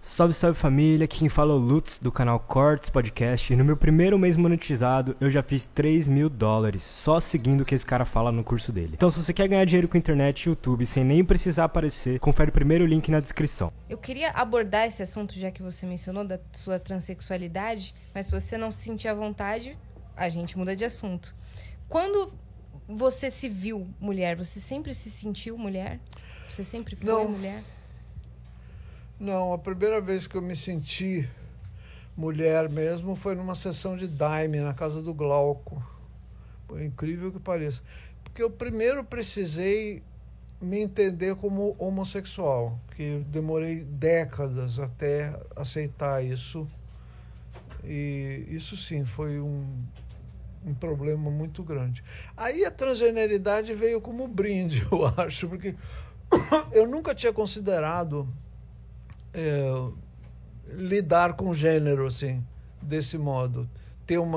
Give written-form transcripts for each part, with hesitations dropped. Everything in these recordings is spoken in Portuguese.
Salve, salve família, aqui quem fala é o Lutz do canal Cortes Podcast e no meu primeiro mês monetizado eu já fiz $3.000 só seguindo o que esse cara fala no curso dele. Então se você quer ganhar dinheiro com internet e YouTube sem nem precisar aparecer, confere o primeiro link na descrição. Eu queria abordar esse assunto, já que você mencionou, da sua transexualidade, mas se você não se sentir à vontade, a gente muda de assunto. Quando você se viu mulher, você sempre se sentiu mulher? Você sempre foi mulher? Não, a primeira vez que eu me senti mulher mesmo foi numa sessão de Daime na casa do Glauco. Por incrível que pareça. Porque eu primeiro precisei me entender como homossexual, que eu demorei décadas até aceitar isso. E isso sim foi um problema muito grande. Aí a transgeneridade veio como brinde, eu acho, porque eu nunca tinha considerado lidar com gênero assim, desse modo, ter um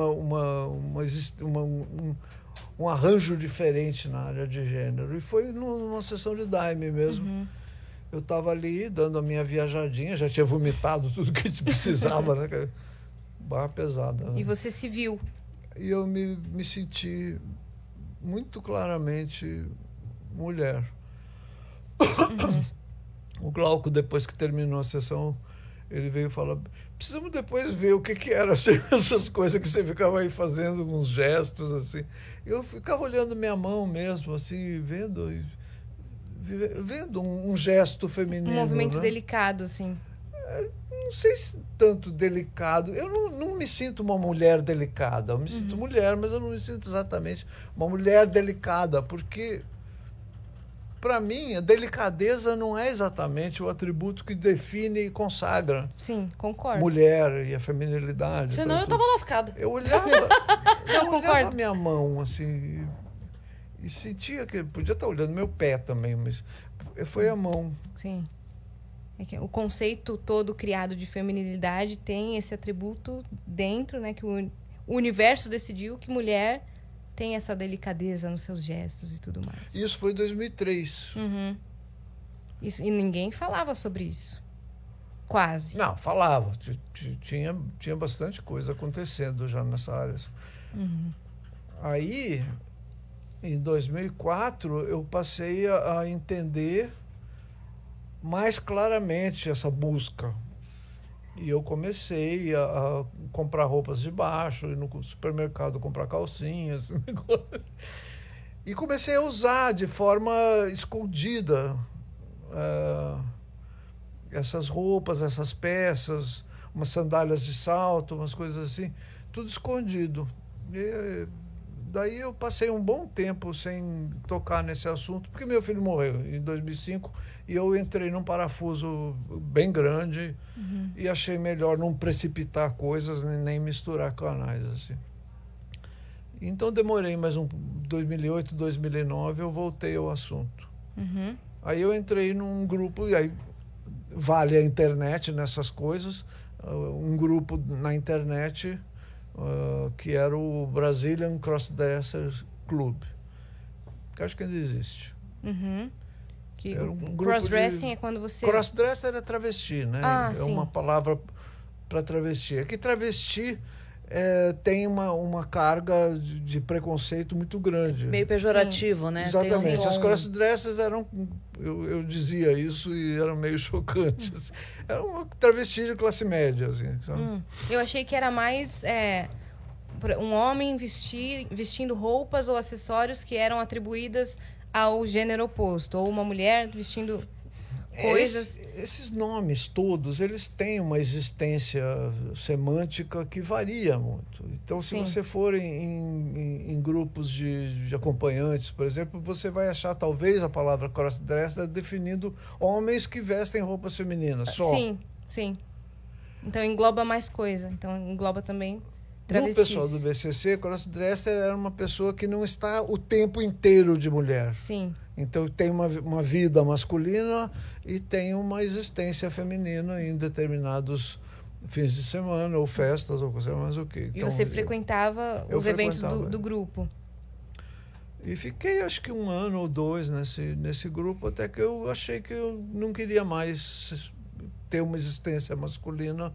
arranjo diferente na área de gênero. E foi numa sessão de Daime mesmo. Uhum. Eu estava ali dando a minha viajadinha, já tinha vomitado tudo que precisava, né? Barra pesada. Né? E você se viu? E eu me senti muito claramente mulher. Uhum. O Glauco, depois que terminou a sessão, ele veio falar: precisamos depois ver o que era assim, essas coisas que você ficava aí fazendo, uns gestos assim. Eu ficava olhando minha mão mesmo, assim, vendo um gesto feminino. Um movimento né? delicado, assim. Não sei se tanto delicado. Eu não me sinto uma mulher delicada. Eu me sinto mulher, mas eu não me sinto exatamente uma mulher delicada, porque para mim, a delicadeza não é exatamente o atributo que define e consagra. Sim, concordo. Mulher e a feminilidade. Senão eu tava lascada. Eu olhava a minha mão, assim, e sentia que podia estar olhando meu pé também, mas foi a mão. Sim. É que o conceito todo criado de feminilidade tem esse atributo dentro, né? Que o universo decidiu que mulher tem essa delicadeza nos seus gestos e tudo mais. Isso foi em 2003. Uhum. Isso, e ninguém falava sobre isso. Quase. Não, falava. Tinha bastante coisa acontecendo já nessa área. Uhum. Aí, em 2004, eu passei a entender mais claramente essa busca. E eu comecei a comprar roupas de baixo, ir no supermercado comprar calcinhas. E comecei a usar de forma escondida essas roupas, essas peças, umas sandálias de salto, umas coisas assim, tudo escondido. E daí eu passei um bom tempo sem tocar nesse assunto, porque meu filho morreu em 2005 e eu entrei num parafuso bem grande e achei melhor não precipitar coisas nem misturar canais assim. Então demorei mais 2008, 2009 eu voltei ao assunto. Uhum. Aí eu entrei num grupo, e aí vale a internet nessas coisas, um grupo na internet que era o Brazilian Crossdressers Club, que acho que ainda existe. Uhum. Que Crossdressing é quando você... Crossdresser é travesti, né? Ah, é sim. uma palavra para travesti. É que travesti tem uma carga de preconceito muito grande. Meio pejorativo, né? Exatamente. Tem As crossdressers eram... Eu dizia isso e eram meio chocantes. Era uma travesti de classe média, assim. Sabe? Eu achei que era mais um homem vestindo roupas ou acessórios que eram atribuídas ao gênero oposto, ou uma mulher vestindo coisas... Esses nomes todos, eles têm uma existência semântica que varia muito. Então, se Sim. você for em grupos de acompanhantes, por exemplo, você vai achar talvez a palavra crossdresser definindo homens que vestem roupas femininas só. Sim, sim. Então engloba mais coisa. Então engloba também No travestis. pessoal do BCC, crossdresser era uma pessoa que não está o tempo inteiro de mulher. Sim. Então tem uma vida masculina e tem uma existência feminina em determinados fins de semana ou festas ou coisa mais o quê. E Então, você frequentava os eventos frequentava. do grupo. E fiquei acho que 1 ano ou 2 nesse grupo, até que eu achei que eu não queria mais ter uma existência masculina,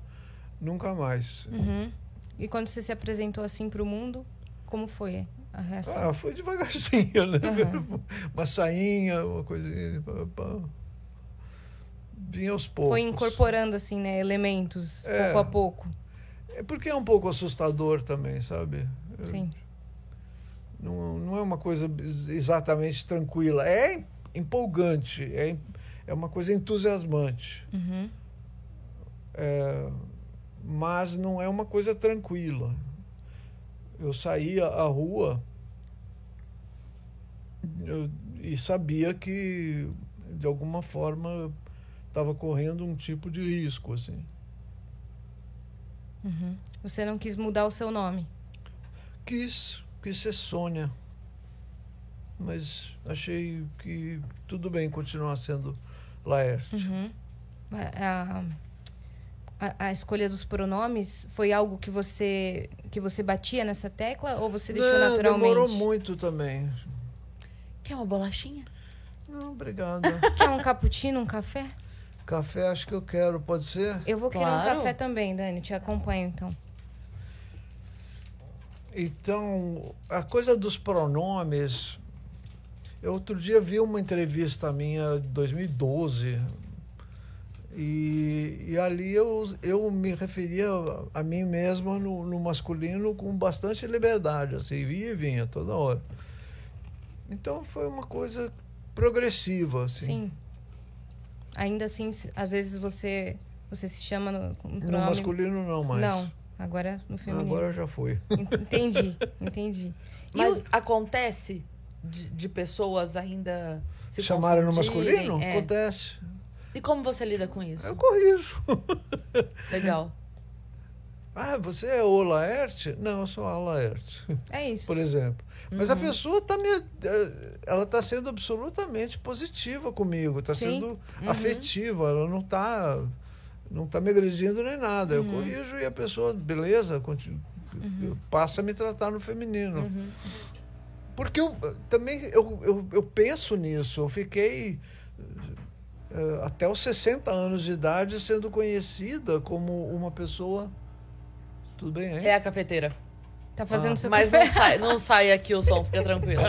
nunca mais. Uhum. E quando você se apresentou assim pro mundo, como foi a reação? Foi devagarzinho, né? Uhum. Uma sainha, uma coisinha. Vinha aos poucos. Foi incorporando, assim, né, elementos, pouco a pouco. É porque é um pouco assustador também, sabe? Sim. Não é uma coisa exatamente tranquila. É empolgante, é uma coisa entusiasmante. Uhum. Mas não é uma coisa tranquila. Eu saía à rua e sabia que, de alguma forma, estava correndo um tipo de risco, assim. Uhum. Você não quis mudar o seu nome? Quis ser Sônia, mas achei que tudo bem continuar sendo Laerte. Uhum. A escolha dos pronomes foi algo que você batia nessa tecla ou você deixou Não, naturalmente? demorou muito também. Quer uma bolachinha? Não, obrigada. Quer um cappuccino, um café? Café acho que eu quero, pode ser? Eu vou querer um Claro. café também, Dani. Te acompanho, então. Então, a coisa dos pronomes... Eu outro dia vi uma entrevista minha de 2012 e ali eu me referia a mim mesma no masculino com bastante liberdade, assim, ia e vinha toda hora. Então foi uma coisa progressiva, assim. Sim. Ainda assim, às vezes você se chama com um No pronome... masculino não mais. Não, agora no feminino. Agora já foi. Entendi. Mas acontece de pessoas ainda se Chamaram no confundirem? masculino? É. Acontece. E como você lida com isso? Eu corrijo. Legal. Você é o Laerte? Não, eu sou a Laerte, É isso. por exemplo. Mas a pessoa ela está sendo absolutamente positiva comigo, está Sim. sendo afetiva, ela não está me agredindo nem nada. Eu corrijo e a pessoa, beleza, passa a me tratar no feminino. Porque eu penso nisso, eu fiquei até os 60 anos de idade sendo conhecida como uma pessoa... Tudo bem, hein? É a cafeteira. Tá fazendo seu Mas café. não sai aqui o som, fica tranquilo.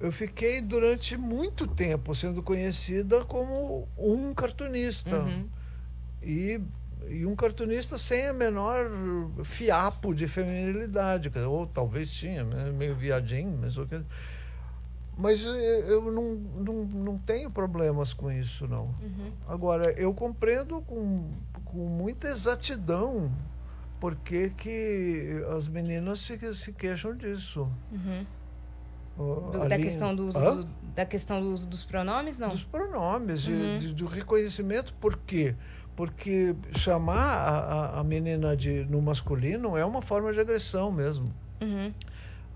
Eu fiquei durante muito tempo sendo conhecida como um cartunista. E um cartunista sem a menor fiapo de feminilidade. Ou talvez tinha, meio viadinho, mas eu não tenho problemas com isso, não. Agora, eu compreendo com muita exatidão por que as meninas se queixam disso. Da questão da questão do uso dos pronomes, não? Dos pronomes, do reconhecimento. Por quê? Porque chamar a menina no masculino é uma forma de agressão mesmo.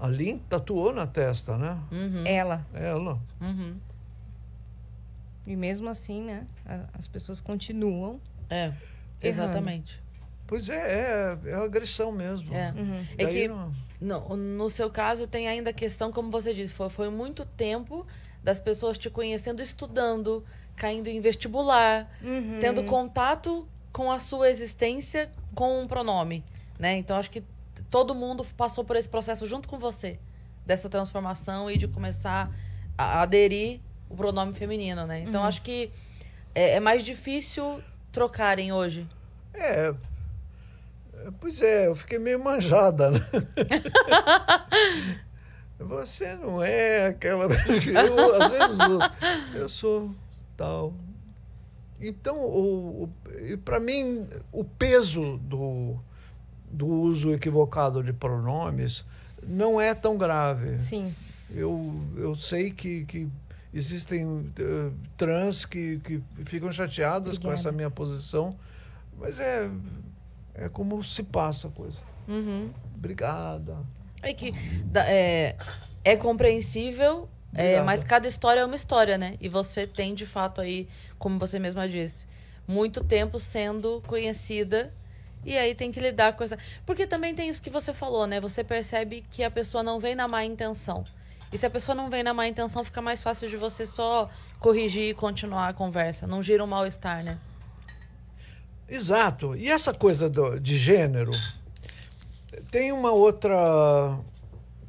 A Lin tatuou na testa, né? Ela. E mesmo assim, né? As pessoas continuam. É, exatamente. Pois é agressão mesmo. É. É Daí que no seu caso tem ainda a questão, como você disse, foi muito tempo das pessoas te conhecendo, estudando, caindo em vestibular, tendo contato com a sua existência com um pronome, né? Então acho que todo mundo passou por esse processo junto com você, dessa transformação e de começar a aderir o pronome feminino, né? Então acho que é mais difícil trocarem hoje. Pois é, eu fiquei meio manjada, né? Você não é aquela... Eu, às vezes, eu sou tal. Então, para mim, o peso do uso equivocado de pronomes não é tão grave. Sim. Eu sei que existem trans que ficam chateadas com essa minha posição, mas é como se passa a coisa. Obrigada. É que é compreensível, mas cada história é uma história, né? E você tem, de fato, aí, como você mesma disse, muito tempo sendo conhecida. E aí tem que lidar com essa... Porque também tem isso que você falou, né? Você percebe que a pessoa não vem na má intenção. E se a pessoa não vem na má intenção, fica mais fácil de você só corrigir e continuar a conversa. Não gira um mal-estar, né? Exato. E essa coisa de gênero, tem uma outra...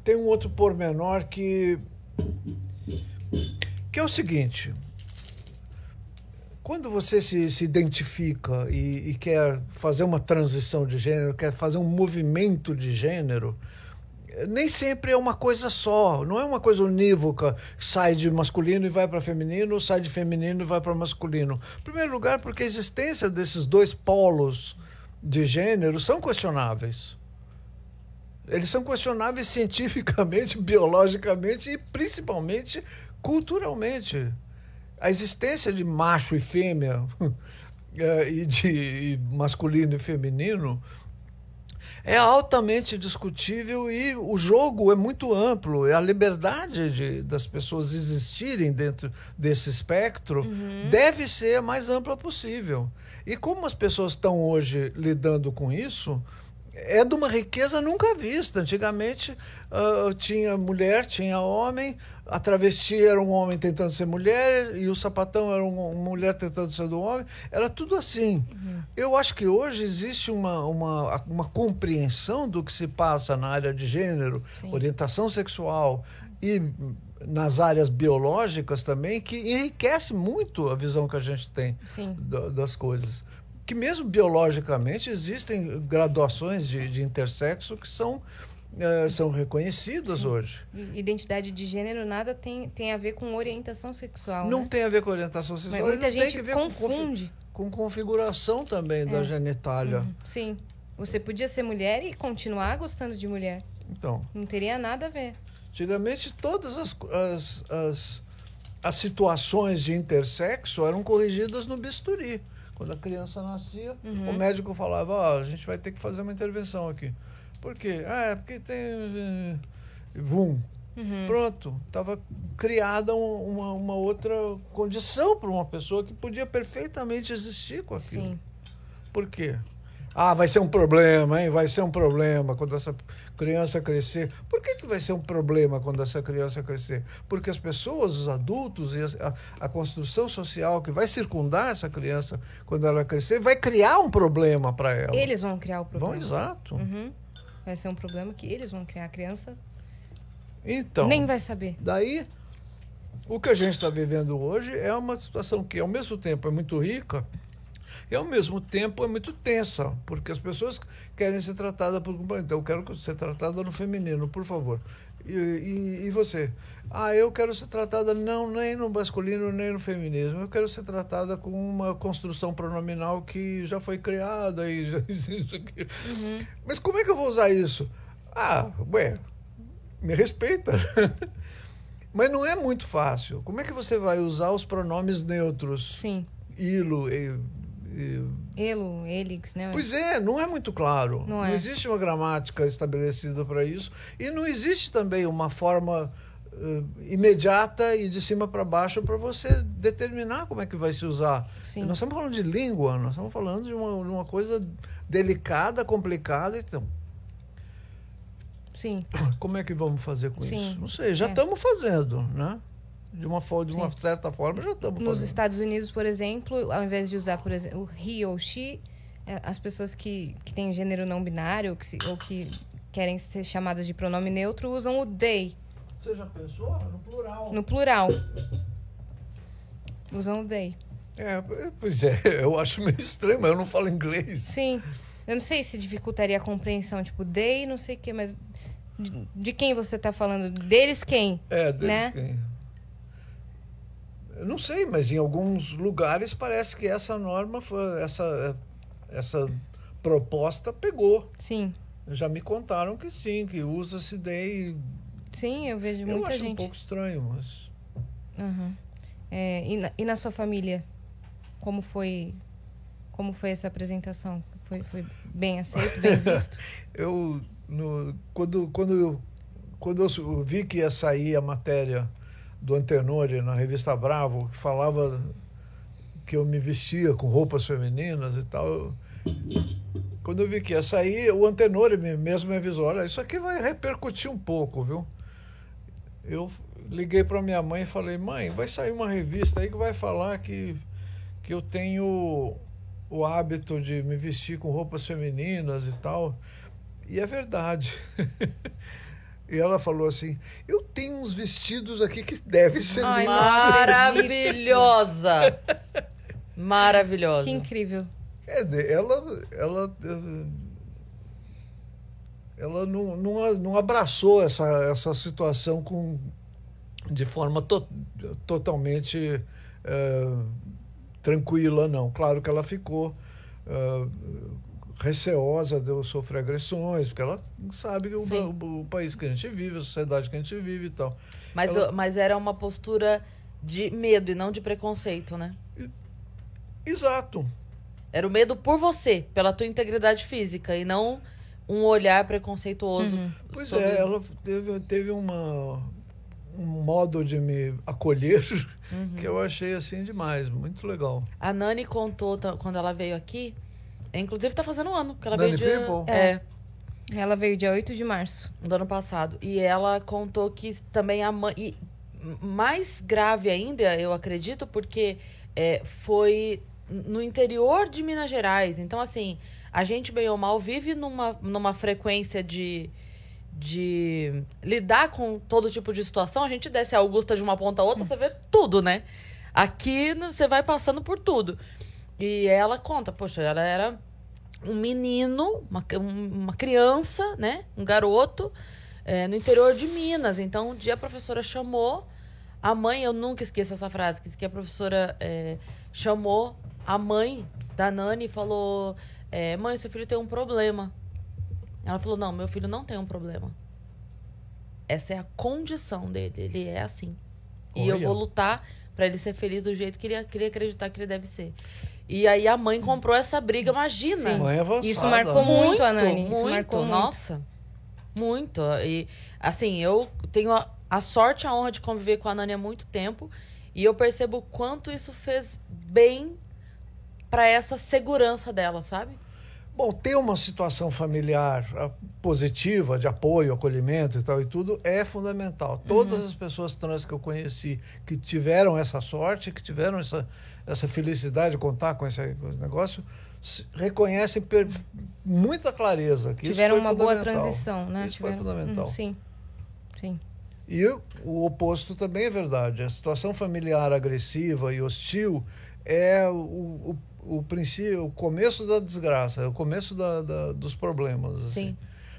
Tem um outro pormenor que é o seguinte: quando você se identifica e quer fazer uma transição de gênero, quer fazer um movimento de gênero, nem sempre é uma coisa só, não é uma coisa unívoca, sai de masculino e vai para feminino, sai de feminino e vai para masculino. Em primeiro lugar, porque a existência desses dois polos de gênero são questionáveis. Eles são questionáveis cientificamente, biologicamente e principalmente culturalmente. A existência de macho e fêmea e de masculino e feminino é altamente discutível e o jogo é muito amplo. A liberdade das pessoas existirem dentro desse espectro deve ser a mais ampla possível. E como as pessoas estão hoje lidando com isso, é de uma riqueza nunca vista. Antigamente tinha mulher, tinha homem, a travesti era um homem tentando ser mulher e o sapatão era uma mulher tentando ser do homem. Era tudo assim. Eu acho que hoje existe uma compreensão do que se passa na área de gênero, Sim. orientação sexual e nas áreas biológicas também, que enriquece muito a visão que a gente tem Sim. das coisas. Que mesmo biologicamente existem graduações de intersexo que são reconhecidas hoje. Identidade de gênero nada tem a ver com orientação sexual, Não né? tem a ver com orientação sexual. Mas muita não tem gente que ver confunde. com configuração também da genitália. Sim. Você podia ser mulher e continuar gostando de mulher. Então, Não teria nada a ver. antigamente todas as situações de intersexo eram corrigidas no bisturi. Quando a criança nascia, o médico falava, a gente vai ter que fazer uma intervenção aqui. Por quê? Porque tem... Pronto. Estava criada uma outra condição para uma pessoa que podia perfeitamente existir com aquilo. Sim. Por quê? Vai ser um problema, hein? Vai ser um problema quando essa criança crescer. Por que vai ser um problema quando essa criança crescer? Porque as pessoas, os adultos e a construção social que vai circundar essa criança quando ela crescer vai criar um problema para ela. Eles vão criar o problema. Exato. Vai ser um problema que eles vão criar. A criança Então, nem vai saber. daí, o que a gente está vivendo hoje é uma situação que, ao mesmo tempo, é muito rica e, ao mesmo tempo, é muito tensa, porque as pessoas querem ser tratadas por... Então, eu quero ser tratada no feminino, por favor. E você? Eu quero ser tratada nem no masculino, nem no feminismo. Eu quero ser tratada com uma construção pronominal que já foi criada e já existe aqui. Mas como é que eu vou usar isso? Me respeita. Mas não é muito fácil. Como é que você vai usar os pronomes neutros? Sim. Ilo, Elo, elix, né? Pois é, não é muito claro. Não é. Existe uma gramática estabelecida para isso. E não existe também uma forma imediata e de cima para baixo para você determinar como é que vai se usar. Sim. Nós estamos falando de língua, nós estamos falando de uma coisa delicada, complicada. Então, Sim. como é que vamos fazer com Sim. isso? Não sei, já estamos fazendo, né? De uma Sim. certa forma, já estamos Nos fazendo. Estados Unidos, por exemplo, ao invés de usar, por exemplo, o he ou she, as pessoas que têm gênero não binário ou que querem ser chamadas de pronome neutro usam o they. Você já pensou? No plural. No plural. Usam o they. Pois é, eu acho meio estranho, mas eu não falo inglês. Sim. Eu não sei se dificultaria a compreensão, tipo, they, não sei o quê, mas de quem você está falando? Deles quem? Deles né? quem? Eu não sei, mas em alguns lugares parece que essa norma, essa proposta pegou. Sim. Já me contaram que sim, que usa-se they. Sim, eu vejo Eu muita acho gente. um pouco estranho, mas... Uhum. E na sua família, como foi essa apresentação? Foi bem aceito, bem visto? Quando eu vi que ia sair a matéria do Antenori na revista Bravo, que falava que eu me vestia com roupas femininas e tal, quando eu vi que ia sair, o Antenori mesmo me avisou, olha, isso aqui vai repercutir um pouco, viu? eu liguei para minha mãe e falei, mãe, vai sair uma revista aí que vai falar que eu tenho o hábito de me vestir com roupas femininas e tal. E é verdade. E ela falou assim, eu tenho uns vestidos aqui que devem ser Ai, maravilhosa! Maravilhosa. Que incrível. Quer dizer, ela não abraçou essa situação de forma totalmente tranquila, não. Claro que ela ficou receosa de eu sofrer agressões, porque ela sabe que o país que a gente vive, a sociedade que a gente vive e tal. Mas era uma postura de medo e não de preconceito, né? Exato. Era o medo por você, pela tua integridade física, e não um olhar preconceituoso. Pois ela teve um modo de me acolher que eu achei assim demais, muito legal. A Nani contou quando ela veio aqui, inclusive tá fazendo um ano, porque ela Nani veio People? Ela veio dia 8 de março. do ano passado. E ela contou que também a mãe... E mais grave ainda, eu acredito, porque foi no interior de Minas Gerais. Então, assim, a gente, bem ou mal, vive numa frequência de lidar com todo tipo de situação. A gente desce a Augusta de uma ponta a outra, você vê tudo, né? Aqui você vai passando por tudo. E ela conta, poxa, ela era um menino, uma criança, né? Um garoto, no interior de Minas. Então, um dia a professora chamou a mãe, eu nunca esqueço essa frase, que a professora chamou a mãe da Nani e falou, mãe, seu filho tem um problema. Ela falou, não, meu filho não tem um problema. Essa é a condição dele, ele é assim. E eu vou lutar pra ele ser feliz do jeito que ele queria acreditar que ele deve ser. E aí a mãe comprou essa briga, imagina. Mãe avançada. Isso marcou muito a Nani. Isso Muito, marcou muito. nossa. Muito. E, assim, eu tenho a sorte e a honra de conviver com a Nani há muito tempo. E eu percebo o quanto isso fez bem pra essa segurança dela, sabe? Bom, ter uma situação familiar positiva, de apoio, acolhimento e tal e tudo, é fundamental. Todas as pessoas trans que eu conheci que tiveram essa sorte, que tiveram essa felicidade de contar com esse negócio, reconhecem muita clareza que Tiveram isso foi uma boa fundamental. transição, né? Isso foi fundamental. Sim. E o oposto também é verdade. A situação familiar agressiva e hostil é o princípio, o começo da desgraça, é o começo dos problemas. Assim. Sim.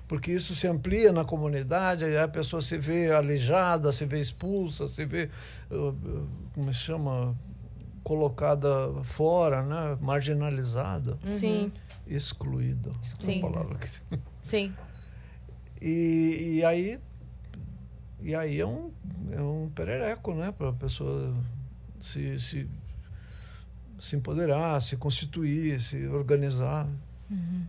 Porque isso se amplia na comunidade, aí a pessoa se vê aleijada, se vê expulsa, se vê, como se chama, colocada fora, né? Marginalizada, Sim. excluída. Sim. Uma palavra que... Sim. E aí é um perereco, né? Para a pessoa se empoderar, se constituir, se organizar. Uhum.